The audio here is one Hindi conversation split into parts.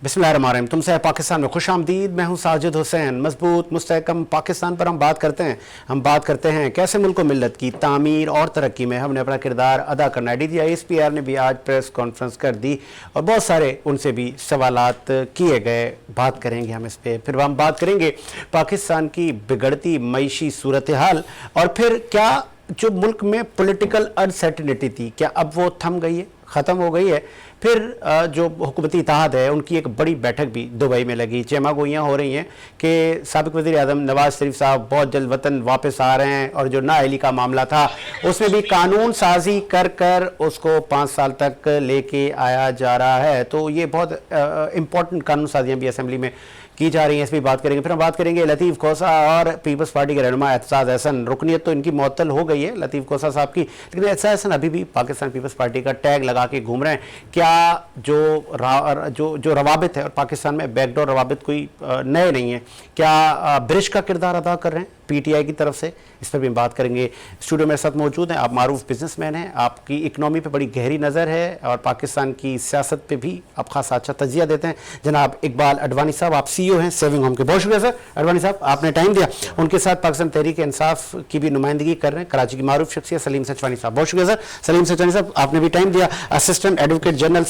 बिस्मिल्लाहिर्रहमानिर्रहीम। तुमसे पाकिस्तान में खुश आमदीद। मैं हूँ साजिद हुसैन। मजबूत मुस्तहकम पाकिस्तान पर हम बात करते हैं। कैसे मुल्क मिल्लत की तामीर और तरक्की में हमने अपना किरदार अदा करना है। DGISPR ने भी आज प्रेस कॉन्फ्रेंस कर दी और बहुत सारे उनसे भी सवालात किए गए। बात करेंगे हम इस पर, फिर हम बात करेंगे पाकिस्तान की बिगड़ती मईशी सूरत हाल, और फिर क्या जो मुल्क में पॉलिटिकल अनसर्टिनिटी थी, क्या अब वो थम गई है, ख़त्म हो गई है। फिर जो हुकूमती इत्तेहाद है उनकी एक बड़ी बैठक भी दुबई में लगी। चेमा गोइयाँ हो रही हैं कि साबिक़ वज़ीर आज़म नवाज़ शरीफ साहब बहुत जल्द वतन वापस आ रहे हैं, और जो नाअहली का मामला था उसमें भी कानून साजी कर कर उसको 5 साल तक लेके आया जा रहा है। तो ये बहुत इंपॉर्टेंट कानून साजियाँ भी असम्बली में की जा रही हैं, इस पर बात करेंगे। फिर हम बात करेंगे लतीफ़ खोसा और पीपल्स पार्टी के रहनुमा एतज़ाज़ अहसन। रुकनीत तो इनकी मुअत्तल हो गई है लतीफ़ खोसा साहब की, लेकिन एतज़ाज़ अहसन अभी भी पाकिस्तान पीपल्स पार्टी का टैग लगा के घूम रहे हैं। क्या जो रवाबित है, और पाकिस्तान में बैकडोर रवाबित कोई नए नहीं है, क्या ब्रिज का किरदार अदा कर रहे हैं PTI की तरफ से, इस पर भी हम बात करेंगे। स्टूडियो मेरे साथ मौजूद हैं, आप मारूफ बिजनेसमैन हैं, आपकी इकनॉमी पे बड़ी गहरी नज़र है और पाकिस्तान की सियासत पे भी आप खासा अच्छा तजिया देते हैं। जनाब इकबाल अडवाणी साहब, आप CEO हैं सेविंग होम के। बहुत शुक्रिया सर अडवाणी साहब, आपने टाइम दिया। उनके साथ पाकिस्तान तहरीक इंसाफ की भी नुमाइंदगी कर रहे हैं कराची की मारूफ शख्सियत सलीम सचवानी साहब। बहुत शुक्रिया सर सलीम सचवानी साहब, आपने भी टाइम दिया। असिस्टेंट एडवोकेट जनरल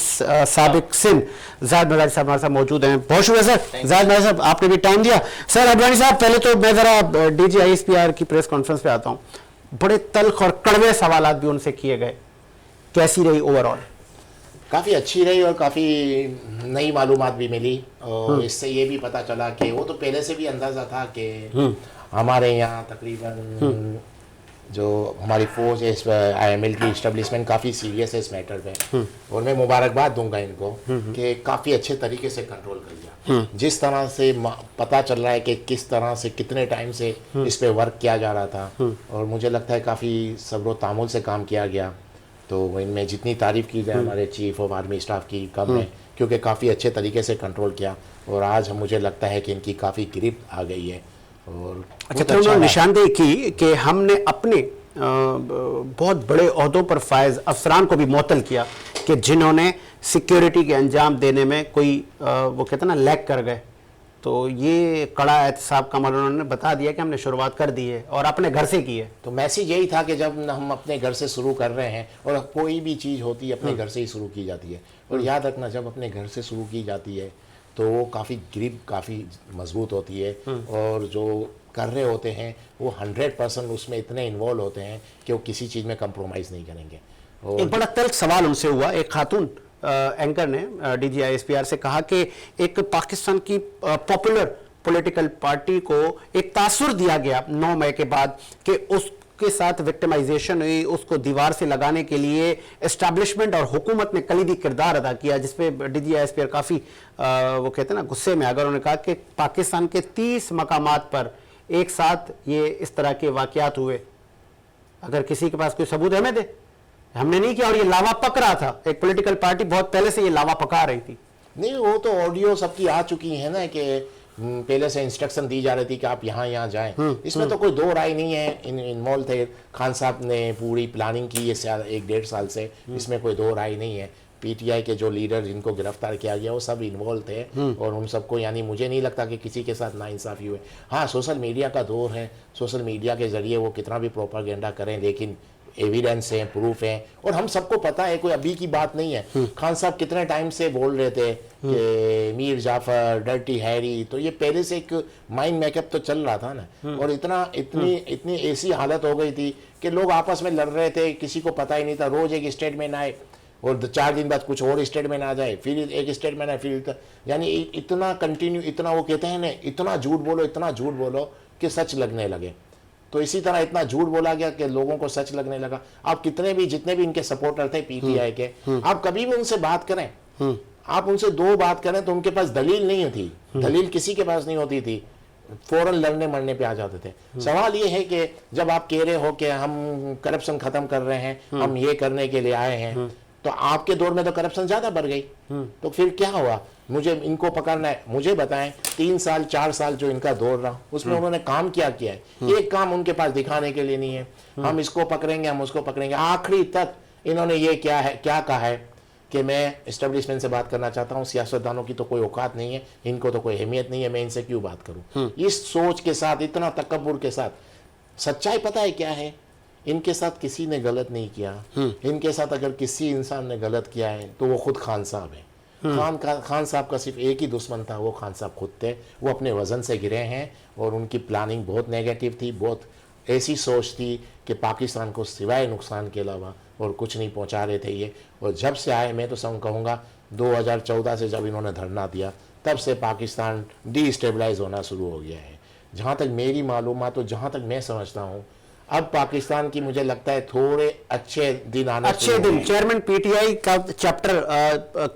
साबिक सिंध जाहिद मदारी साहब हमारे साथ मौजूद हैं। बहुत शुक्रिया सर जाहिद मदारी साहब, आपने भी टाइम दिया। सर अडवाणी साहब, पहले तो मैं ज़रा DGISPR की प्रेस कॉन्फ्रेंस पे आता हूँ। बड़े तल्ख और कड़वे सवालात भी उनसे किए गए, कैसी रही ओवरऑल? काफ़ी अच्छी रही और काफ़ी नई मालूमात भी मिली, और इससे ये भी पता चला कि वो तो पहले से भी अंदाज़ा था कि हमारे यहाँ तकरीबन जो हमारी फौज है, इस मिलिट्री इस्टेब्लिशमेंट काफ़ी सीरियस है इस मैटर पे, और मैं मुबारकबाद दूंगा इनको कि काफ़ी अच्छे तरीके से कंट्रोल कर लिया। जिस तरह से पता चल रहा है कि किस तरह से कितने टाइम से इस पे वर्क किया जा रहा था, और मुझे लगता है काफ़ी सब्र व तामुल से काम किया गया। तो इनमें जितनी तारीफ़ की जाए हमारे चीफ ऑफ आर्मी स्टाफ की कम है, क्योंकि काफ़ी अच्छे तरीके से कंट्रोल किया, और आज मुझे लगता है कि इनकी काफ़ी गिरफ्त आ गई है। और अच्छा, तो उन्होंने निशानदेही की कि हमने अपने बहुत बड़े ओहदों पर फायज अफसरान को भी मुअत्तल किया कि जिन्होंने सिक्योरिटी के अंजाम देने में कोई वो कहते हैं ना लैग कर गए। तो ये कड़ा एहतसाब का मतलब उन्होंने बता दिया कि हमने शुरुआत कर दी है और अपने घर से की है। तो मैसेज यही था कि जब हम अपने घर से शुरू कर रहे हैं, और कोई भी चीज़ होती है अपने घर से ही शुरू की जाती है, और याद रखना जब अपने घर से शुरू की जाती है तो वो काफ़ी ग्रिप काफ़ी मजबूत होती है, और जो कर रहे होते हैं वो 100% उसमें इतने इन्वॉल्व होते हैं कि वो किसी चीज़ में कंप्रोमाइज़ नहीं करेंगे। और एक बड़ा तल्ख सवाल उनसे हुआ, एक खातून एंकर ने DGISPR से कहा कि एक पाकिस्तान की पॉपुलर पॉलिटिकल पार्टी को एक तासुर दिया गया 9 मई के बाद कि उसके साथ विक्टिमाइजेशन हुई, उसको दीवार से लगाने के लिए एस्टैब्लिशमेंट और हुकूमत ने कलीदी किरदार अदा किया, जिसपे DGISPR काफ़ी वो कहते हैं ना गुस्से में आ गए। उन्होंने कहा कि पाकिस्तान के 30 मकामात पर एक साथ ये इस तरह के वाक़यात हुए, अगर किसी के पास कोई सबूत हमें दे। हमने नहीं किया, और ये लावा पक रहा था, एक पॉलिटिकल पार्टी बहुत पहले से ये लावा पका रही थी। नहीं, वो तो ऑडियो सबकी आ चुकी है ना कि पहले से इंस्ट्रक्शन दी जा रही थी कि आप यहाँ जाएं। इसमें तो कोई दो राय नहीं है। इन्वॉल्व थे, खान साहब ने पूरी प्लानिंग की है 1-1.5 साल से, इसमें कोई दो राय नहीं है। PTI के जो लीडर जिनको गिरफ्तार किया गया वो सब इन्वॉल्व थे, और उन सबको यानी मुझे नहीं लगता कि किसी के साथ नाइंसाफ़ी हुए। हाँ, सोशल मीडिया का दौर है, सोशल मीडिया के ज़रिए वो कितना भी प्रोपागेंडा करें, लेकिन एविडेंस है, प्रूफ है, और हम सबको पता है, कोई अभी की बात नहीं है। खान साहब कितने टाइम से बोल रहे थे कि मीर जाफर, डर्टी हैरी, तो ये पहले से एक माइंड मेकअप तो चल रहा था ना, और इतनी ऐसी हालत हो गई थी कि लोग आपस में लड़ रहे थे, किसी को पता ही नहीं था। रोज एक स्टेटमेंट आए और 4 दिन बाद कुछ और स्टेटमेंट आ जाए, फिर एक स्टेटमेंट आए, फिर यानी इतना कंटिन्यू, इतना वो कहते हैं ना, इतना झूठ बोलो कि सच लगने लगे। तो इसी तरह इतना झूठ बोला गया कि लोगों को सच लगने लगा। आप जितने भी इनके सपोर्टर थे PTI के, आप कभी भी उनसे बात करें, आप उनसे 2 बात करें तो उनके पास दलील नहीं थी, दलील किसी के पास नहीं होती थी, फौरन लड़ने मरने पे आ जाते थे। सवाल ये है कि जब आप कह रहे हो कि हम करप्शन खत्म कर रहे हैं, हम ये करने के लिए आए हैं, तो आपके दौर में तो करप्शन ज्यादा बढ़ गई। तो फिर क्या हुआ? मुझे इनको पकड़ना है, मुझे बताएं 3 साल 4 साल जो इनका दौर रहा उसमें उन्होंने काम क्या किया है? एक काम उनके पास दिखाने के लिए नहीं है। हम इसको पकड़ेंगे, हम उसको पकड़ेंगे। आखिरी तक इन्होंने ये क्या कहा है कि मैं इस्टेब्लिशमेंट से बात करना चाहता हूँ, सियासतदानों की तो कोई औकात नहीं है, इनको तो कोई अहमियत नहीं है, मैं इनसे क्यों बात करूँ। इस सोच के साथ, इतना तकब्बुर के साथ, सच्चाई पता है क्या है, इनके साथ किसी ने गलत नहीं किया। इनके साथ अगर किसी इंसान ने गलत किया है तो वो खुद खान साहब है। खान साहब का सिर्फ एक ही दुश्मन था, वो खान साहब खुद थे। वो अपने वजन से गिरे हैं और उनकी प्लानिंग बहुत नेगेटिव थी, बहुत ऐसी सोच थी कि पाकिस्तान को सिवाय नुकसान के अलावा और कुछ नहीं पहुंचा रहे थे ये। और जब से आए, मैं तो सब कहूँगा 2014 से जब इन्होंने धरना दिया, तब से पाकिस्तान डिस्टेबलाइज होना शुरू हो गया है। जहाँ तक मेरी मालूमात, तो जहाँ तक मैं समझता हूँ, अब पाकिस्तान की मुझे लगता है थोड़े अच्छे दिन आने अच्छे दिन। चेयरमैन पीटीआई का चैप्टर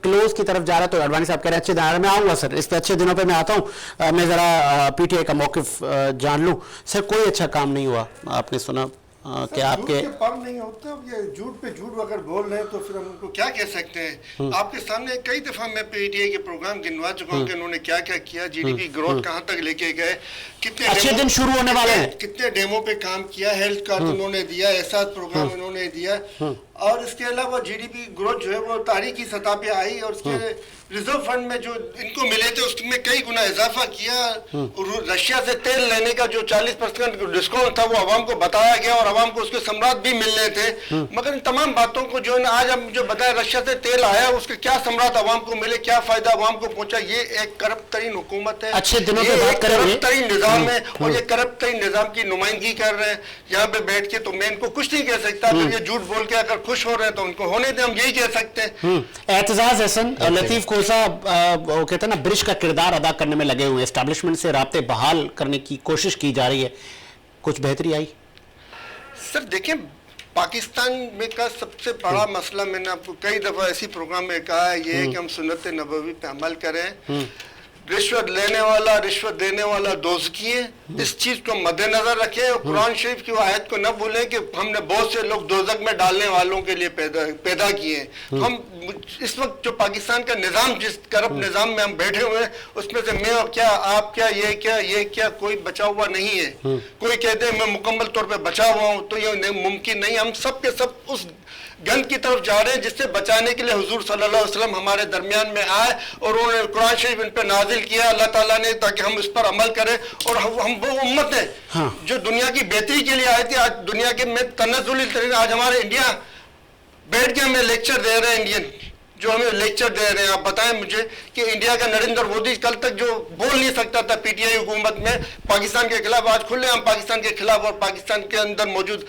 क्लोज की तरफ जा रहा है, तो अडवाणी साहब कह रहे हैं अच्छे दिन आ रहे हैं। मैं आऊंगा सर, इस पे अच्छे दिनों पे मैं आता हूं। मैं जरा पीटीआई का मौकिफ जान लूं। सर, कोई अच्छा काम नहीं हुआ, आपने सुना क्या आपके पर नहीं होता। ये झूठ पे झूठ अगर बोल रहे हैं तो फिर हम उनको क्या कह सकते हैं। आपके सामने कई दफा मैं पीटीआई के प्रोग्राम गिनवा चुका हूँ कि उन्होंने क्या क्या किया, जीडीपी ग्रोथ कहाँ तक लेके गए, कितने अच्छे दिन शुरू होने वाले हैं, कितने डेमो पे काम किया, हेल्थ कार्ड उन्होंने दिया, ऐसा प्रोग्राम उन्होंने दिया। और इसके अलावा जीडीपी ग्रोथ जो है वो तारीखी सतह पे आई और उसके रिजर्व फंड में जो इनको मिले थे उसमें कई गुना इजाफा किया। रशिया से तेल लेने का जो 40% डिस्काउंट था वो आवाम को बताया गया और आवाम को उसके सम्राट भी मिलने थे। मगर इन तमाम बातों को जो आज हम जो बताया, रशिया से तेल आया, उसके क्या सम्राट आवाम को मिले, क्या फायदा आवाम को पहुंचा, ये एक करप्ट तरीन हुकूमत है। अच्छे दिनों पे बात करेंगे। करप्ट तरीन निजाम है और ये करप्ट तरीन निजाम की नुमाइंदगी कर रहे हैं यहाँ पे बैठ के। तो मैं इनको कुछ नहीं कह सकता, अगर ये झूठ बोल के अगर खुश हो रहे हैं तो उनको होने दें, हम यही कह सकते हैं। एतजाज हसन और लतीफ कोसा वो कहते हैं ना, ब्रिज का किरदार अदा करने में लगे हुए हैं। एस्टैब्लिशमेंट से राब्ते बहाल करने की कोशिश की जा रही है, कुछ बेहतरी आई? सर देखिए, पाकिस्तान में का सबसे बड़ा मसला, मैंने आपको कई दफा ऐसी प्रोग्राम में कहा है, ये है कि हम सुन्नत नबवी पे अमल करें। रिश्वत लेने वाला रिश्वत देने वाला दोज़की है, इस चीज को मद्देनजर रखें और कुरान शरीफ की वो आयत को न भूलें कि हमने बहुत से लोग दोज़ख में डालने वालों के लिए पैदा किए हैं। हम इस वक्त जो पाकिस्तान का निज़ाम, जिस करप्ट निज़ाम में हम बैठे हुए हैं, उसमें से मैं और क्या, आप क्या, ये क्या कोई बचा हुआ नहीं है। कोई कहते हैं मैं मुकम्मल तौर पर बचा हुआ हूँ, तो ये मुमकिन नहीं। हम सब के सब उस गंद की तरफ जा रहे हैं जिससे बचाने के लिए हुजूर सल्लल्लाहु अलैहि वसल्लम हमारे दरमियान में आए और उन्होंने कुरान शरीफ इन पे नाजिल किया अल्लाह ताला ने, ताकि हम इस पर अमल करें। और हम वो उम्मत है जो दुनिया की बेहतरी के लिए आई थी। आज दुनिया के में तनज़्ज़ुल तरीन, आज हमारे इंडिया बैठ के हमें लेक्चर दे रहे हैं, इंडियन जो हमें लेक्चर दे रहे हैं। आप बताएं मुझे कि इंडिया का नरेंद्र मोदी कल तक जो बोल नहीं सकता था पीटीआई हुकूमत में पाकिस्तान के खिलाफ, आज खुले हम पाकिस्तान के खिलाफ और पाकिस्तान के अंदर मौजूद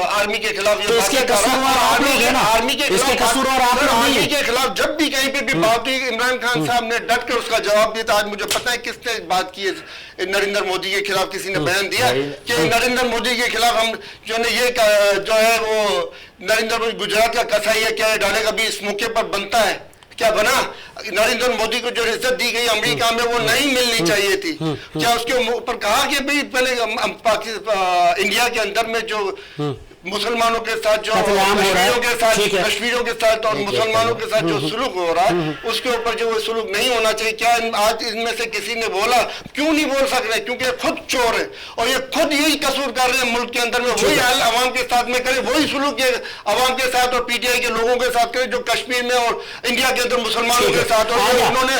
आर्मी के खिलाफ, तो इसके आर्मी के खिलाफ जब भी कहीं पे भी बात हुई, इमरान खान साहब ने डट कर उसका जवाब दिया। आज मुझे पता है किसने बात की है नरेंद्र मोदी के खिलाफ, किसी ने बयान दिया कि नरेंद्र मोदी के खिलाफ हम जो है ये जो है वो नरेंद्र मोदी गुजरात का कसाई है, क्या डालेगा भी इस मौके पर बनता है, क्या बना? नरेंद्र मोदी को जो इज्जत दी गई अमेरिका में वो नहीं मिलनी चाहिए थी। क्या उसके ऊपर कहा कि भाई पहले इंडिया के अंदर में जो मुसलमानों के साथ जो कश्मीरियों के साथ और मुसलमानों के साथ जो सुलूक हो रहा है उसके ऊपर जो वो सुलूक नहीं होना चाहिए। क्या आज इनमें से किसी ने बोला? क्यों नहीं बोल सक रहे? क्योंकि खुद चोर है और ये खुद यही कसूर कर रहे हैं मुल्क के अंदर में। वही हाल अवाम के साथ में करे, वही सुलूक ये अवाम के साथ और पीटीआई के लोगों के साथ करे जो कश्मीर में और इंडिया के अंदर मुसलमानों के साथ। और उन्होंने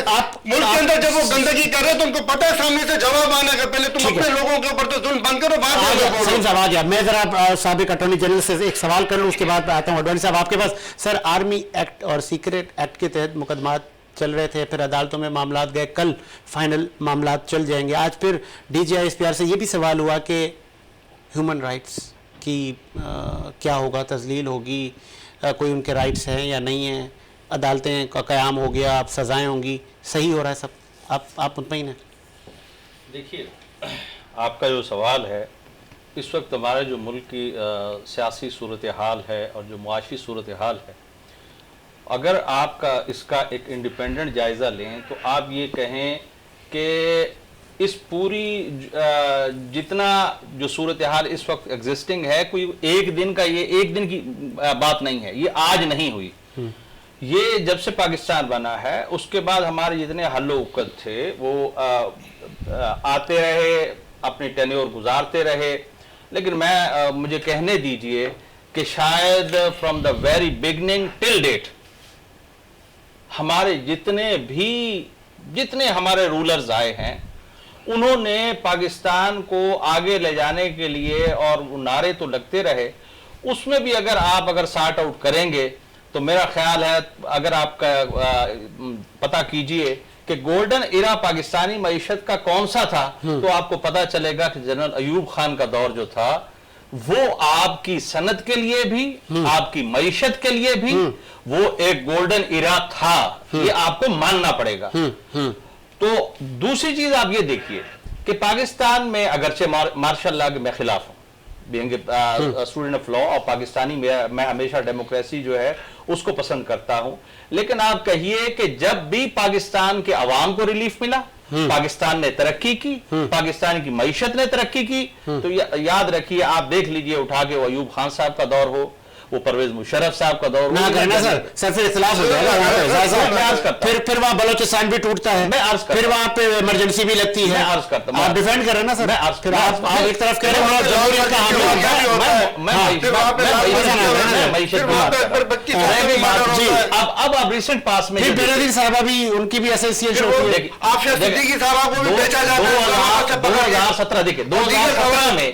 मुल्क के अंदर जब वो गंदगी कर रहे हैं तो उनको पता है सामने से जवाब आने का, पहले तुम अपने लोगों के ऊपर तो जुल्म बंद करो, बाद मैं जरा साबिक अटॉर्नी जनरल से एक सवाल कर लूं, उसके बाद आता हूं अडवाणी साहब आपके पास। सर, आर्मी एक्ट और सीक्रेट एक्ट के तहत मुकदमात चल रहे थे, फिर अदालतों में मामलात गए, कल फाइनल मामलात चल जाएंगे। आज फिर डीजीआई एसपीआर से ये भी सवाल हुआ कि ह्यूमन राइट्स की क्या होगा, तजलील होगी, कोई उनके राइट्स हैं या नहीं हैं, अदालतें का क़याम हो गया, अब सज़ाएँ होंगी, सही हो रहा है सब? आप मुतमईन हैं? देखिए, आपका जो सवाल है, इस वक्त हमारे जो मुल्क की सियासी सूरत हाल है और जो मुआशी सूरत हाल है, अगर आपका इसका एक इंडिपेंडेंट जायज़ा लें तो आप ये कहें कि इस पूरी जितना जो सूरत हाल इस वक्त एग्जिस्टिंग है, कोई एक दिन का, ये एक दिन की बात नहीं है, ये आज नहीं हुई। ये जब से पाकिस्तान बना है उसके बाद हमारे जितने हल्लो उक्कत थे वो आते रहे, अपनी टेन्योर गुजारते रहे। लेकिन मुझे कहने दीजिए कि शायद from the very beginning till date हमारे जितने हमारे रूलर्स आए हैं, उन्होंने पाकिस्तान को आगे ले जाने के लिए, और नारे तो लगते रहे, उसमें भी अगर सॉर्ट आउट करेंगे तो मेरा ख्याल है, अगर आपका पता कीजिए कि गोल्डन इरा पाकिस्तानी मईशत का कौन सा था, तो आपको पता चलेगा कि जनरल अयूब खान का दौर जो था वो आपकी सनत के लिए भी, आपकी मईशत के लिए भी वो एक गोल्डन इरा था। ये आपको मानना पड़ेगा। तो दूसरी चीज आप ये देखिए कि पाकिस्तान में, अगरचे मार्शल लॉ के मैं खिलाफ हूं, बीइंग स्टूडेंट ऑफ लॉ, और पाकिस्तानी मैं हमेशा डेमोक्रेसी जो है उसको पसंद करता हूं, लेकिन आप कहिए कि जब भी पाकिस्तान के अवाम को रिलीफ मिला, पाकिस्तान ने तरक्की की, पाकिस्तान की मईशत ने तरक्की की, तो याद रखिए, आप देख लीजिए उठा के, वो अयूब खान साहब का दौर हो, वो परवेज मुशर्रफ साहब का दौर ना करना सर फिर इख्तिलाफ हो जाएगा, फिर वहाँ बलोचिस्तान भी टूटता है, मैं अर्ज फिर वहाँ पे इमरजेंसी भी लगती है। मैं अर्ज करता हूं, आप डिफेंड कर रहे हैं ना सर, फिर आप एक तरफ कह रहे हो जमहूरियत का हामिल होता है, अब आप रिसेंट पास में बेनजीर साहबा भी, उनकी भी एसोसिएशन होती है। 2017 देखिए, 2017 में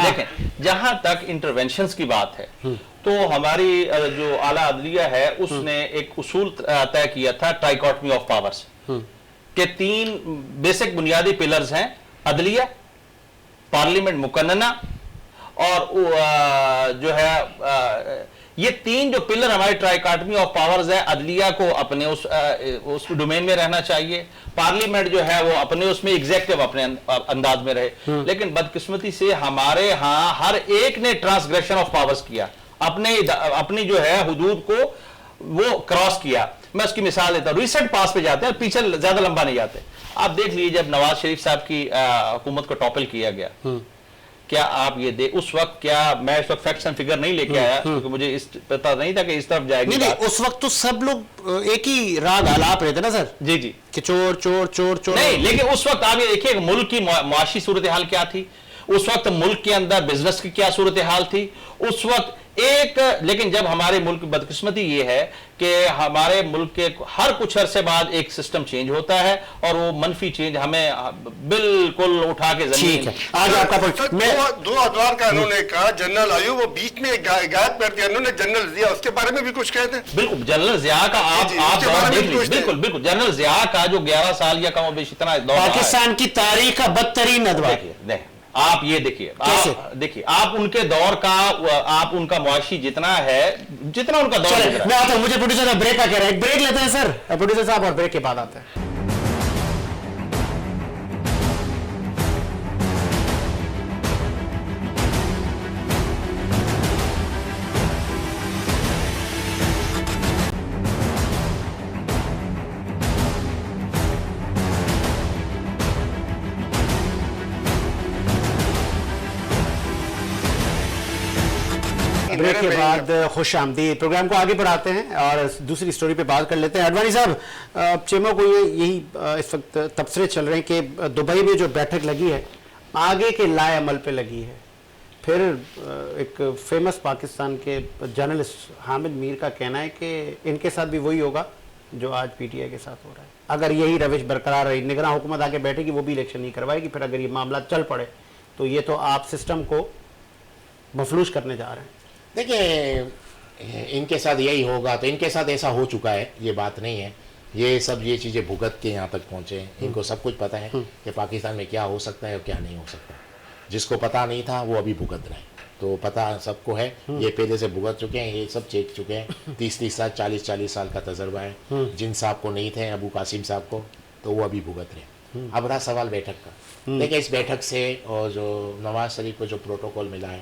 देखें, जहां तक इंटरवेंशंस की बात है, तो हमारी जो आला अदलिया है उसने एक उसूल तय किया था, ट्राइकॉटमी ऑफ पावर्स के 3 बेसिक बुनियादी पिलर्स हैं, अदलिया, पार्लियामेंट मुकन्नना, और जो है ये 3 जो पिलर हमारे ट्राइकॉटमी ऑफ पावर्स है, अदलिया को अपने उस डोमेन में रहना चाहिए, पार्लियामेंट जो है वो अपने उसमें, एग्जेक्टिव अपने अंदाज में रहे। लेकिन बदकिस्मती से हमारे यहाँ हर एक ने ट्रांसग्रेशन ऑफ पावर्स किया, अपनी जो है हुदूद को वो क्रॉस किया। मैं उसकी मिसाल देता हूँ, रिसेंट पास पे जाते हैं, पीछे ज्यादा लंबा नहीं जाते। आप देख लीजिए, जब नवाज शरीफ साहब की हुकूमत को टॉपल किया गया, क्या आप ये उस वक्त, क्या मैं इस वक्त फैक्ट्स एंड फिगर नहीं लेके आया क्योंकि मुझे पता नहीं था कि इस तरफ जाएगी। नहीं, उस वक्त तो सब लोग एक ही राग आलाप रहे थे ना सर। जी कि चोर चोर चोर चोर नहीं, लेकिन उस वक्त आप ये देखिए मुल्क की मुआशी सूरत हाल क्या थी, उस वक्त मुल्क के अंदर बिजनेस की क्या सूरत हाल थी उस वक्त लेकिन जब हमारे मुल्क की बदकिस्मती ये है कि हमारे मुल्क के हर कुछ अरसे बाद एक सिस्टम चेंज होता है, और वो मनफी चेंज हमें बिल्कुल उठा के जमीन। आज आपका 2000 का उन्होंने कहा, जनरल अयूब वो बीच में गायब कर दिया उन्होंने, जनरल जिया, उसके बारे में भी कुछ कहते हैं। बिल्कुल, जनरल जिया का आप देख लीजिए, बिल्कुल जनरल जिया का जो 11 साल या कम बेश इतना पाकिस्तान की तारीख का बदतरीन नदवा। आप ये देखिए, आप उनके दौर का, आप उनका मुआशी जितना है, जितना उनका दौर है। मैं आता हूं, मुझे प्रोड्यूसर ब्रेक का कह रहा है, एक ब्रेक लेते हैं सर प्रोड्यूसर साहब, और ब्रेक के बाद आते हैं। ब्रेक के बाद खुश आमदीद, प्रोग्राम को आगे बढ़ाते हैं और दूसरी स्टोरी पे बात कर लेते हैं। अडवाणी साहब, चेमो को यही इस वक्त तबसरे चल रहे हैं कि दुबई में जो बैठक लगी है आगे के लाए अमल पे लगी है। फिर एक फेमस पाकिस्तान के जर्नलिस्ट हामिद मीर का कहना है कि इनके साथ भी वही होगा जो आज पीटीआई के साथ हो रहा है। अगर यही रविश बरकरार रही, निगरान हुकूमत आके बैठेगी, वो भी इलेक्शन नहीं करवाएगी। फिर अगर ये मामला चल पड़े तो ये तो आप सिस्टम को मफलूज करने जा रहे हैं। देखिए, इनके साथ यही होगा तो इनके साथ ऐसा हो चुका है, ये बात नहीं है। ये चीज़ें भुगत के यहाँ तक पहुँचे हैं। इनको सब कुछ पता है कि पाकिस्तान में क्या हो सकता है और क्या नहीं हो सकता। जिसको पता नहीं था वो अभी भुगत रहे, तो पता सबको है। ये पहले से भुगत चुके हैं, ये सब चेक चुके हैं। 30 साल 40 साल का तजर्बा है। जिन साहब को नहीं थे, अबू कासिम साहब को, तो वो अभी भुगत रहे। अब रहा सवाल बैठक का। देखिए, इस बैठक से और जो नवाज शरीफ को जो प्रोटोकॉल मिला है,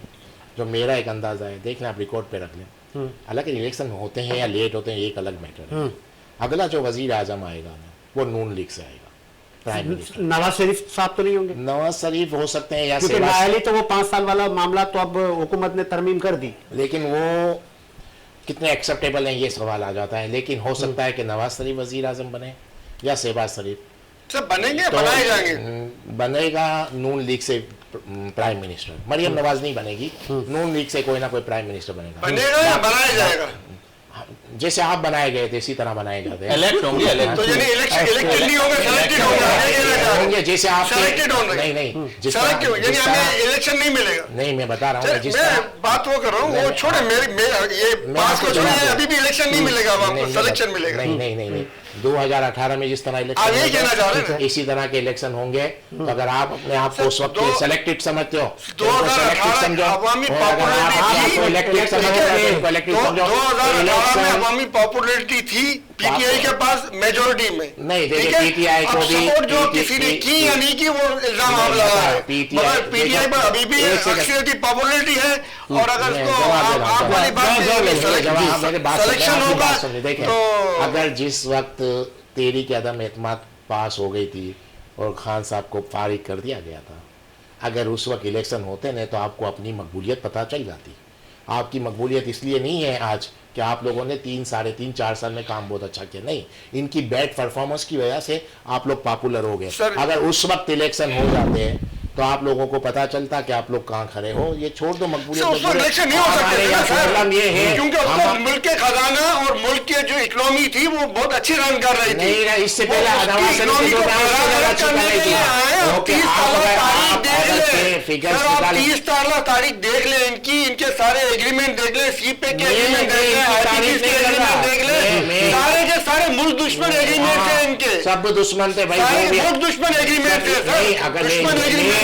जो मेरा एक अंदाज़ा है, देख लें आप, रिकॉर्ड पे रख लें। हालांकि इलेक्शन होते हैं या लेट होते हैं एक अलग मैटर है। अगला जो वजीर आजम आएगा ना, वो नून लीग से आएगा। प्राइम मिनिस्टर नवाज शरीफ साहब तो नहीं होंगे? नवाज शरीफ हो सकते हैं, या तो वो 5 साल वाला मामला तो अब हुकूमत ने तरमीम कर दी, लेकिन वो कितने एक्सेप्टेबल हैं ये सवाल आ जाता है। लेकिन हो सकता है कि नवाज शरीफ वजीर आजम बने या शहबाज शरीफ, सब बनेंगे, बनाए जाएंगे। बनेगा नून लीग से प्राइम मिनिस्टर। मरियम नवाज नहीं बनेगी, नून लीग से कोई ना कोई प्राइम मिनिस्टर बनेगा या बनाया जाएगा। जैसे आप बनाए गए थे इसी तरह बनाए जाते हैं। इलेक्ट होंगे, तो यानी इलेक्टेड नहीं होंगे, सेलेक्टेड होंगे जैसे आप सेलेक्टेड होंगे। नहीं सेलेक्ट यानी हमें इलेक्शन नहीं मिलेगा। नहीं, मैं बता रहा हूँ जिस मैं बात वो कर रहा हूँ, वो छोड़े ये पास को छोड़े, अभी भी इलेक्शन नहीं मिलेगा, आपको सिलेक्शन मिलेगा। नहीं 2018 में जिस तरह आप यही कहना चाह रहे हैं? इसी तरह के इलेक्शन होंगे। तो अगर आप अपने आप को उस वक्त सेलेक्टेड समझते हो, 2018 अवामी पॉपुलरिटी थी पीटीआई के पास मेजोरिटी में। नहीं, देखिए पीटीआई को भी सपोर्ट जो किसी ने की या नहीं की वो इल्जाम आप लगा रहे हैं, मगर पीटीआई पर अभी भी अक्सरियती पॉपुलरिटी है। और अगर उसको आप वाली बात सिलेक्शन होगा तो अगर जिस वक्त तहरीक अदम एतमाद पास हो गई थी और खान साहब को फारिग कर दिया गया था, अगर उस वक्त इलेक्शन होते न तो आपको अपनी मकबूलियत पता चल जाती। आपकी मकबूलियत इसलिए नहीं है आज कि आप लोगों ने 3, साढ़े 3, 4 साल में काम बहुत अच्छा किया, नहीं, इनकी बैड परफॉर्मेंस की वजह से आप लोग पॉपुलर हो गए। अगर उस वक्त इलेक्शन हो जाते हैं तो आप लोगों को पता चलता कि आप लोग कहाँ खड़े हो। ये छोड़ दो मकबूलियत, इलेक्शन नहीं हो सकता ये है क्योंकि उसको मुल्क के खजाना और मुल्क के जो इकोनॉमी थी वो बहुत अच्छी रन कर रही थी। नहीं, इससे पहले तारीख देख ले इनकी, इनके सारे एग्रीमेंट देख ले, सीपे के एग्रीमेंट देख ले, आईटीबीपी के एग्रीमेंट देख ले, सारे के सारे मुल्क दुश्मन एग्रीमेंट थे इनके, सब दुश्मन थे भाई, मुल्क दुश्मन एग्रीमेंट थे। अगर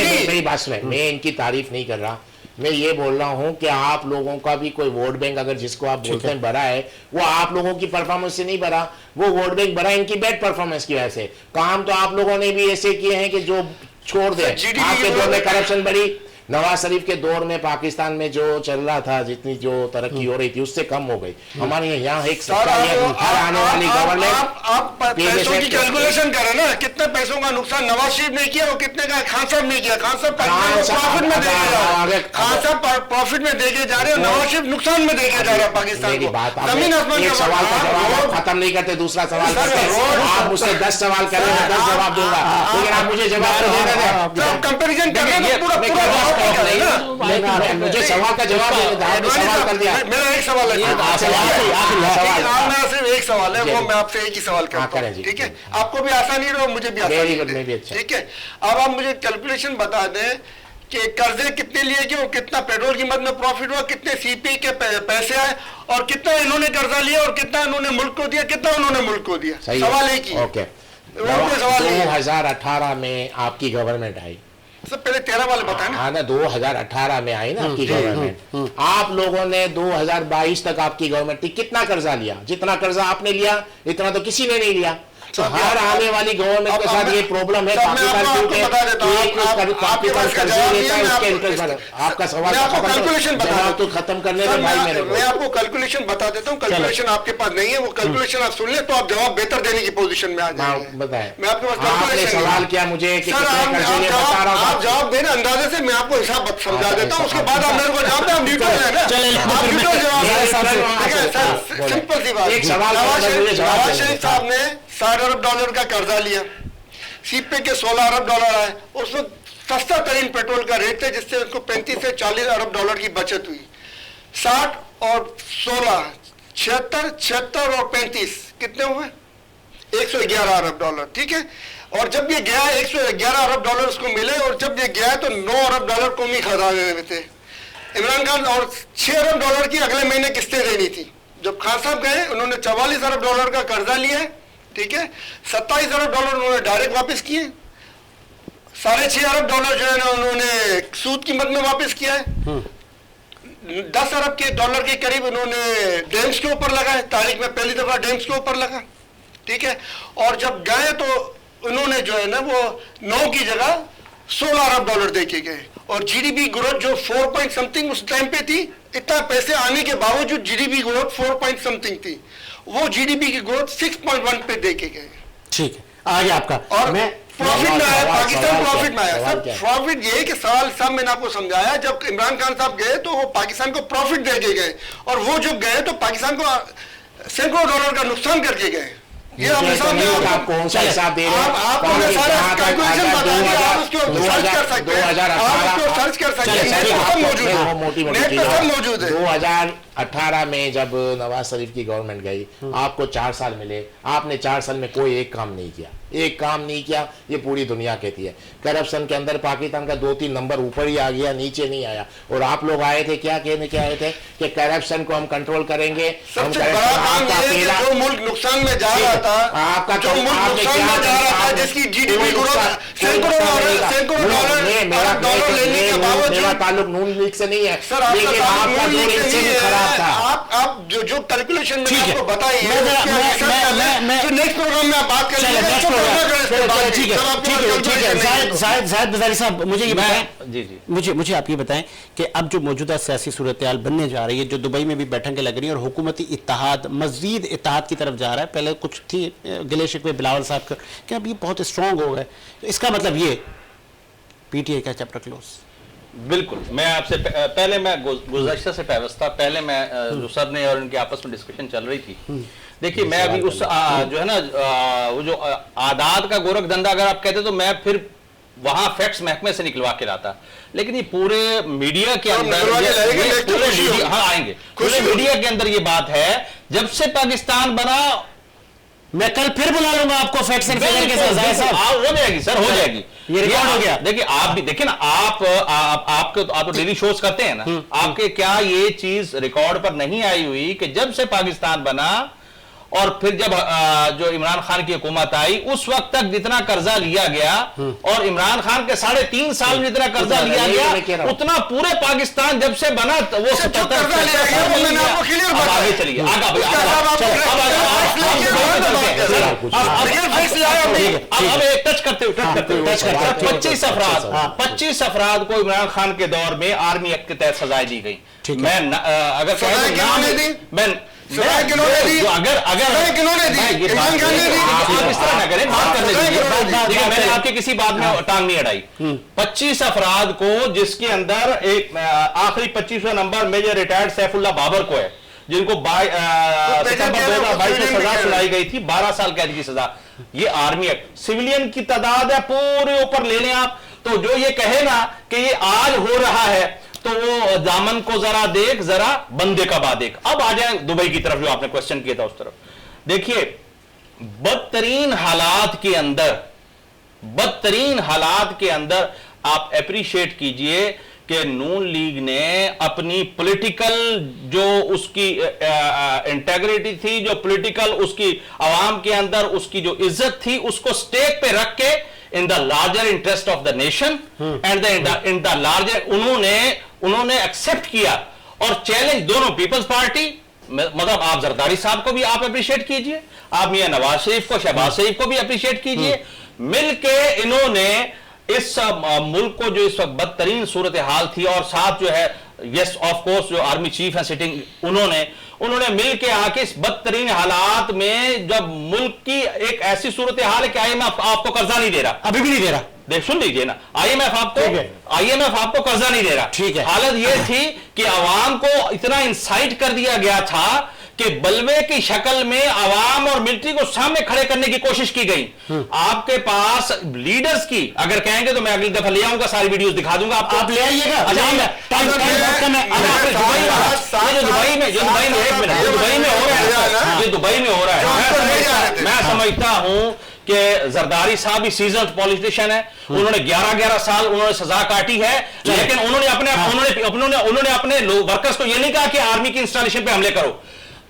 मेरी बात सुने, मैं इनकी तारीफ नहीं कर रहा, मैं ये बोल रहा हूं कि आप लोगों का भी कोई वोट बैंक अगर जिसको आप बोलते हैं भरा है, वो आप लोगों की परफॉर्मेंस से नहीं भरा, वो वोट बैंक भरा इनकी बैड परफॉर्मेंस की वजह से। काम तो आप लोगों ने भी ऐसे किए हैं कि जो छोड़ दे। आपके दौर में करप्शन बढ़ी, नवाज शरीफ के दौर में पाकिस्तान में जो चल रहा था, जितनी जो तरक्की हो रही थी उससे कम हो गई। हमारे यहाँ एक हर आने वाली गवर्नमेंट आप पैसों की कैलकुलेशन करें ना, कितने पैसों का नुकसान नवाज शरीफ ने किया और कितने का खान साहब ने किया। खान साहब प्रॉफिट में देके जा रहे हैं, खान साहब प्रॉफिट में देके जा रहे हैं, नवाज शरीफ नुकसान में देके जा रहा है पाकिस्तान को। जमीन आसमान का सवाल का जवाब खत्म नहीं करते, दूसरा सवाल करते हैं। आप मुझसे 10 सवाल करें, मैं 10 जवाब दूंगा, लेकिन आप मुझे जवाब तो देना है। कंपेरिजन करें मुझे सवाल का जवाब सवाल कर दिया। मेरा एक सवाल है, सिर्फ एक सवाल है, वो मैं आपसे एक ही सवाल करता हूं, ठीक है? आपको भी आसानी रहो, मुझे भी आसानी रहे, ठीक है? अब आप मुझे कैलकुलेशन बता दें कि कर्जे कितने लिए कि और कितना पेट्रोल कीमत में प्रॉफिट हुआ, कितने सीपी के पैसे आए और कितना इन्होंने कर्जा लिया और कितना इन्होंने मुल्क को दिया, कितना उन्होंने मुल्क को दिया। सवाल एक ही। ओके, 2018 में आपकी गवर्नमेंट आई, सब पहले 13 वाले बताए ना। हाँ ना, 2018 में आई ना आपकी गवर्नमेंट। आप लोगों ने 2022 तक आपकी गवर्नमेंट थी, कितना कर्जा लिया? जितना कर्जा आपने लिया इतना तो किसी ने नहीं लिया। तो हर आने वाली गवर्नमेंट के साथ ये प्रॉब्लम है। आपका सवाल तो खत्म करने में भाई मेरे मैं आपको कैलकुलेशन बता देता हूँ। कैलकुलेशन आपके पास नहीं है, वो कैलकुलेशन आप सुन ले तो आप जवाब बेहतर देने की पोजीशन में आ जाएंगे। बताएं, मैं आपके पास कैलकुलेशन सवाल किया मुझे कि आप जवाब देना अंदाजे से, मैं आपको हिसाब समझा देता हूँ, उसके बाद आप मेरे को जवाब दें। आप न्यूट्रल है ना, सिंपल सी बात। एक सवाल नवाज शरीफ साहब ने 60 अरब डॉलर का कर्जा लिया, सीपे के 16 अरब डॉलर आए, उसमें सस्ता तरीन पेट्रोल का रेट थे जिससे उसको 35 से 40 अरब डॉलर की बचत हुई। 60 और 16 76 और 35 कितने हुए? 111 अरब डॉलर, ठीक है? और जब ये गया 111 अरब डॉलर उसको मिले, और जब ये गया तो 9 अरब डॉलर कौमी खजाने में थे इमरान खान, और 6 अरब डॉलर की अगले महीने किस्तें देनी थी। जब खान साहब गए उन्होंने 44 अरब डॉलर का कर्जा लिया है, ठीक है? 27 अरब डॉलर उन्होंने डायरेक्ट वापस किए, 6.5 अरब डॉलर जो है ना उन्होंने सूद कीमत में वापस किया है, 10 अरब के डॉलर के करीब उन्होंने डैम्स के ऊपर लगाए, तारीख में पहली दफा डैम्स के ऊपर लगा, ठीक है? और जब गए तो उन्होंने जो है ना वो 9 की जगह 16 अरब डॉलर दे के गए, और जीडीपी ग्रोथ जो 4 पॉइंट समथिंग उस टाइम पे थी, इतना पैसे आने के बावजूद जीडीपी ग्रोथ 4 पॉइंट समथिंग थी, वो जीडीपी की ग्रोथ 6.1 पे दे के गए। ठीक है, आगे आपका। और मैं प्रॉफिट में आया, पाकिस्तान प्रॉफिट में आया। सब प्रॉफिट ये कि सब मैंने आपको समझाया, जब इमरान खान साहब गए तो वो पाकिस्तान को प्रॉफिट दे के गए, और वो जब गए तो पाकिस्तान को सैकड़ों डॉलर का नुकसान करके गए। ये आप कौन सा हिसाब दे रहे हैं? आपको सारा कैलकुलेशन बता दिया, आप उसको सर्च कर सकते हैं, आप उसको सर्च कर सकते हैं, नेट पे सब मौजूद है, नेट पे सब मौजूद है। 18 में जब नवाज शरीफ की गवर्नमेंट गई, आपको 4 साल मिले, आपने 4 साल में कोई एक काम नहीं किया, एक काम नहीं किया। ये पूरी दुनिया कहती है। करप्शन के अंदर पाकिस्तान का 2-3 नंबर ऊपर ही आ गया, नीचे नहीं आया। और आप लोग आए थे क्या कहने के आए थे कि करप्शन को हम कंट्रोल करेंगे। सबसे बड़ा काम ये है कि जो मुल्क नुकसान में जा रहा था, आपका जो मुल्क नुकसान में जा रहा था, जिसकी जीडीपी ग्रोथ सैकड़ों डॉलर लेने के बावजूद, मेरा ताल्लुक नून लीग से नहीं है, सर लेकिन आपका जो इनसे भी खराब था। आप जो कैलकुलेशन मैंने ठीक है। आपको बताई है, मैं नेक्स्ट प्रोग्राम में आप बात करेंगे। जाहिद बजारी साहब, मुझे ये बताएं, जी मुझे आप ये बताएं कि अब जो मौजूदा सियासी सूरत हाल बनने जा रही है, जो दुबई में भी बैठकें लग रही हैं और हुकूमती इत्तेहाद, मजीद इत्तेहाद की तरफ जा रहा है। पहले कुछ थी गिले शिकवे बिलावल साहब का कि अब ये बहुत स्ट्रॉन्ग हो गए, तो इसका मतलब ये पीटीआई का चैप्टर क्लोज। बिल्कुल। मैं आपसे पहले मैं गुज़श्ता से व्यवस्था पहले मैं जो सर ने और इनके आपस में डिस्कशन चल रही थी, देखिए मैं अभी उस जो है ना वो जो आदात का गोरख धंधा अगर आप कहते तो मैं फिर वहां फैक्ट्स महकमे से निकलवा के लाता, लेकिन ये पूरे मीडिया के अंदर आएंगे, पूरे मीडिया के अंदर ये बात है जब से पाकिस्तान बना। मैं कल फिर बुला लूंगा आपको फैक्ट्स एंड फिगर के साथ। जाहिद साहब हो जाएगी सर, हो जाएगी, ये रिकॉर्ड हो गया। देखिए आप भी देखिए ना, आप तो डेली शोज करते हैं ना, आपके क्या ये चीज रिकॉर्ड पर नहीं आई हुई कि जब से पाकिस्तान बना और फिर जब जो इमरान खान की हुकूमत आई उस वक्त तक जितना कर्जा लिया गया और इमरान खान के 3.5 साल में जितना कर्जा लिया गया उतना पूरे पाकिस्तान जब से बना वो 77 आगे चलिए अब एक टच करते हुए 25 अफराद को इमरान खान के दौर में आर्मी एक्ट के तहत सजाएं दी गई। मैं अगर मैं मैंने आपके किसी बात में टांग नहीं अड़ाई। 25 अफराद को जिसके अंदर एक आखिरी 25वां number major retired Saifullah Babar को है, जिनको सितंबर 2022 में सजा सुनाई गई थी 12 साल कैद की सजा। ये आर्मी एक्ट, सिविलियन की तादाद है पूरे ऊपर ले लें आप, तो जो ये कहे ना कि ये आज हो रहा है तो वो दामन को जरा देख जरा बंदे का बाद देख। अब आ जाए दुबई की तरफ, जो आपने क्वेश्चन किया था उस तरफ। देखिए बदतरीन हालात के अंदर आप एप्रिशिएट कीजिए कि नून लीग ने अपनी पॉलिटिकल जो उसकी इंटेग्रिटी थी, जो पॉलिटिकल उसकी आवाम के अंदर उसकी जो इज्जत थी, उसको स्टेक पे रख के in the larger interest of the nation and in the larger उन्होंने एक्सेप्ट किया और चैलेंज दोनों पीपल्स पार्टी, मतलब आप जरदारी साहब को भी आप अप्रिशिएट कीजिए, आप मियां नवाज शरीफ को, शहबाज शरीफ को भी अप्रिशिएट कीजिए, मिलके इन्होंने इस मुल्क को जो इस वक्त बदतरीन सूरत हाल थी और साथ जो है यस ऑफ कोर्स जो आर्मी चीफ है सिटिंग, उन्होंने मिलके आके इस बदतरीन हालात में जब मुल्क की एक ऐसी सूरत हाल है कि आईएमएफ आपको कर्जा नहीं दे रहा, अभी भी नहीं दे रहा, देख सुन लीजिए ना, आईएमएफ आपको कर्जा नहीं दे रहा। ठीक है। हालत यह थी कि आवाम को इतना इंसाइट कर दिया गया था कि बलवे की शक्ल में आवाम और मिलिट्री को सामने खड़े करने की कोशिश की गई। आपके पास लीडर्स की अगर कहेंगे तो मैं अगली दफा ले आऊंगा, सारी वीडियोस दिखा दूंगा आपको, आप ले आइएगा। दुबई में हो रहा है, मैं समझता हूं कि जरदारी साहब भी सीजन पॉलिटिशियन है, उन्होंने 11 साल उन्होंने सजा काटी है, लेकिन उन्होंने अपने वर्कर्स को यह नहीं कहा कि आर्मी की इंस्टॉलेशन पे हमले करो।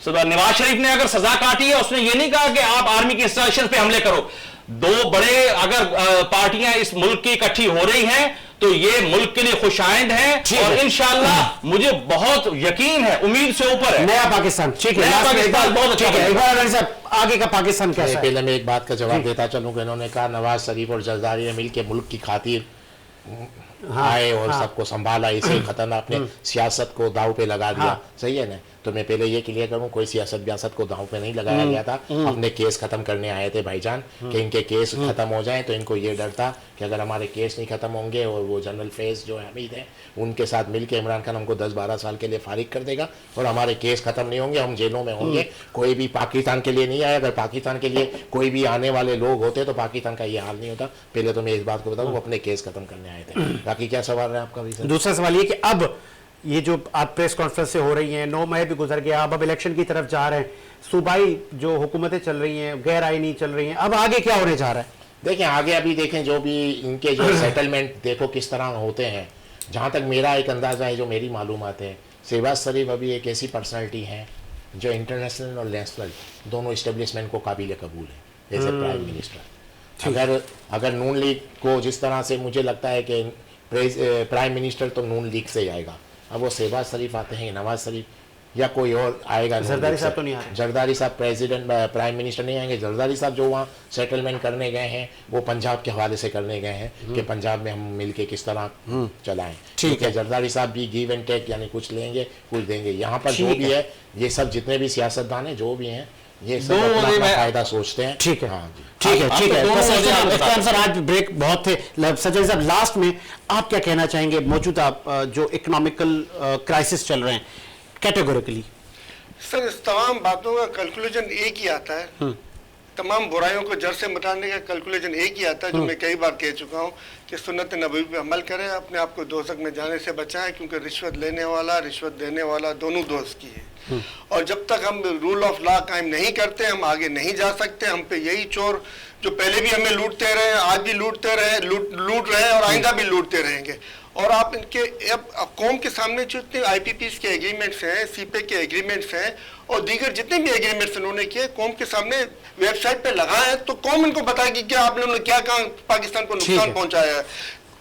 नवाज शरीफ ने अगर सजा काटी है, उसने ये नहीं कहा कि आप आर्मी की इंस्टॉलेशन पे हमले करो। दो बड़े अगर पार्टियां इस मुल्क की इकट्ठी हो रही हैं तो ये मुल्क के लिए खुशाइंद है और इंशाअल्लाह मुझे बहुत यकीन है, उम्मीद से ऊपर है नया पाकिस्तान। ठीक है, पाकिस्तान बहुत अच्छा है। इकबाल अली साहब, आगे का पाकिस्तान कैसा है? पहले मैं एक बात का जवाब देता चलूं कि इन्होंने कहा नवाज शरीफ और जरदारी ने मिलकर मुल्क की खातिर आए और सबको संभाला, इसे खतरनाक अपने सियासत को दाव पे लगा दिया। सही है ना? तो मैं पहले ये क्लियर करूं, कोई सियासत ब्यासत को दाव पे नहीं लगाया गया था, अपने केस खत्म करने आए थे भाईजान कि इनके केस खत्म हो जाएं। तो इनको ये डर था कि अगर हमारे केस नहीं खत्म होंगे और वो जनरल फैज जो हमीद है उनके साथ मिलकर इमरान खान हमको 10-12 साल के लिए फारिग कर देगा और हमारे केस खत्म नहीं होंगे, हम जेलों में होंगे। कोई भी पाकिस्तान के लिए नहीं आया, अगर पाकिस्तान के लिए कोई भी आने वाले लोग होते तो पाकिस्तान का ये हाल नहीं होता। पहले तो मैं इस बात को बताऊँ, वो अपने केस खत्म करने आए थे। बाकी क्या सवाल है आपका? दूसरा सवाल ये कि अब ये जो आज प्रेस कॉन्फ्रेंस से हो रही हैं, 9 मई भी गुजर गया, अब इलेक्शन की तरफ जा रहे हैं, सूबाई जो हुकूमतें चल रही हैं गैर आईनी चल रही हैं, अब आगे क्या होने जा रहा है? देखें आगे अभी देखें जो भी इनके जो सेटलमेंट देखो किस तरह होते हैं। जहाँ तक मेरा एक अंदाज़ा है, जो मेरी मालूमात है, शहबाज शरीफ अभी एक ऐसी पर्सनालिटी है जो इंटरनेशनल और नेशनल दोनों इस्टेब्लिशमेंट को काबिल कबूल है एज ए प्राइम मिनिस्टर। अगर नून लीग को जिस तरह से मुझे लगता है कि प्राइम मिनिस्टर तो नून लीग से ही आएगा, अब वो शहबाज शरीफ आते हैं, नवाज शरीफ या कोई और आएगा। जरदारी साहब तो नहीं आ रहे। जरदारी साहब प्रेसिडेंट प्राइम मिनिस्टर नहीं आएंगे। जरदारी साहब जो वहाँ सेटलमेंट करने गए हैं वो पंजाब के हवाले से करने गए हैं कि पंजाब में हम मिलके किस तरह चलाएं। ठीक है, जरदारी साहब भी गिव एंड टेक यानी कुछ लेंगे कुछ देंगे। यहाँ पर जो भी है ये सब जितने भी सियासतदान हैं जो भी हैं ये सब अपना फायदा सोचते हैं। ठीक है, हाँ जी, ठीक है, ठीक है। तो तो सर आज ब्रेक बहुत थे। सज्जन साहब लास्ट में आप क्या कहना चाहेंगे मौजूदा जो इकोनॉमिकल क्राइसिस चल रहे हैं कैटेगोरिकली? सर इस तमाम बातों का कैलकुलेशन एक ही आता है, तमाम बुराइयों को जड़ से मिटाने का कैलकुलेशन एक ही आता है, जो मैं कई बार कह चुका हूँ कि सुन्नत नबवी पे अमल करें, अपने आप को दोज़ख में जाने से बचाएं, क्योंकि रिश्वत लेने वाला रिश्वत देने वाला दोनों दोस्त की है। और जब तक हम रूल ऑफ लॉ कायम नहीं करते हम आगे नहीं जा सकते। हम पे यही चोर जो पहले भी हमें लूटते रहे, आज भी लूटते रहे, लूट रहे और आइंदा भी लूटते रहेंगे। और आप इनके अब कौम के सामने जितने IPPs के एग्रीमेंट्स हैं, CPEC के एग्रीमेंट्स हैं और दीगर जितने भी एग्रीमेंट्स उन्होंने किए कौम के सामने वेबसाइट पे लगाए हैं, तो कौम इनको बताएगी कि आप लोगों ने क्या कहा, पाकिस्तान को नुकसान पहुंचाया है।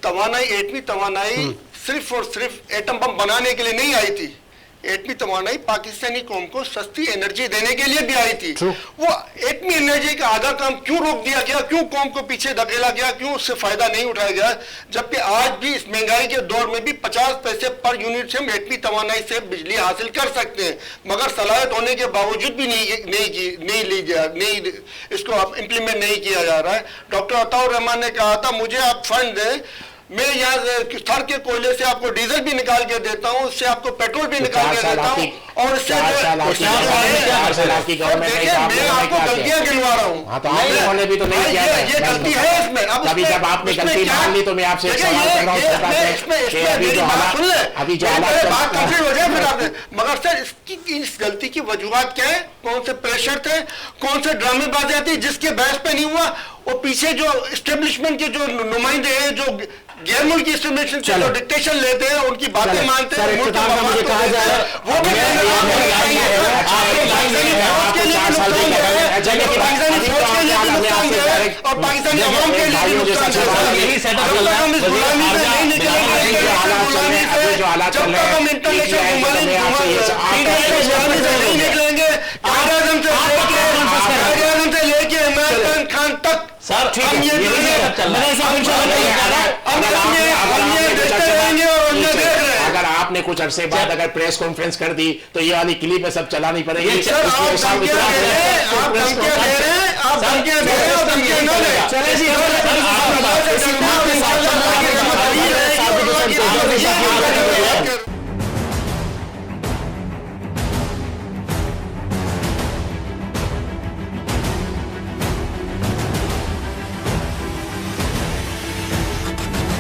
तवानाई, एटमी तवानाई सिर्फ और सिर्फ एटम बम बनाने के लिए नहीं आई थी। एटमी तवानाई पाकिस्तानी कौम को सस्ती एनर्जी देने के लिए भी आई थी। वो एटमी एनर्जी का आधा काम क्यों रोक दिया गया, क्यों कौम को पीछे धकेला गया, क्यों उससे फायदा नहीं उठाया गया, जबकि आज भी इस महंगाई के दौर में भी 50 पैसे पर यूनिट से हम एटमी तवानाई से बिजली हासिल कर सकते हैं, मगर सलाहियत होने के बावजूद भी नहीं इसको इम्प्लीमेंट नहीं किया जा रहा है। डॉक्टर अताउर रहमान ने कहा था मुझे आप फंड दें, मैं यहाँ थर के कोयले से आपको डीजल भी निकाल के देता हूँ, उससे आपको पेट्रोल भी निकाल के देता हूँ, और इससे मैं आपको गलतियाँ गिनवा रहा हूँ। ये गलती है इसमें। अब जब आपने गलती मान ली तो मैं आपसे सवाल कर रहा हूँ, अभी जो बात कंप्लीट हो जाए फिर आपने, मगर सर इस गलती की वजूहत क्या है, कौन से प्रेशर थे, कौन से ड्रामेबाजी थी जिसके बहस पे नहीं हुआ, और पीछे जो एस्टेब्लिशमेंट के जो नुमाइंदे हैं जो गैर मुल्की एस्टेब्लिशमेंट जो डिक्टेशन लेते हैं उनकी बातें मानते हैं, वो भी और पाकिस्तानी अवाम के लिए नुकसान से लेके इमरान खान तक सर हम ये अगर आपने कुछ अरसे बाद अगर प्रेस कॉन्फ्रेंस कर दी तो ये वाली क्लिप है सब चलानी पड़ेगी। आप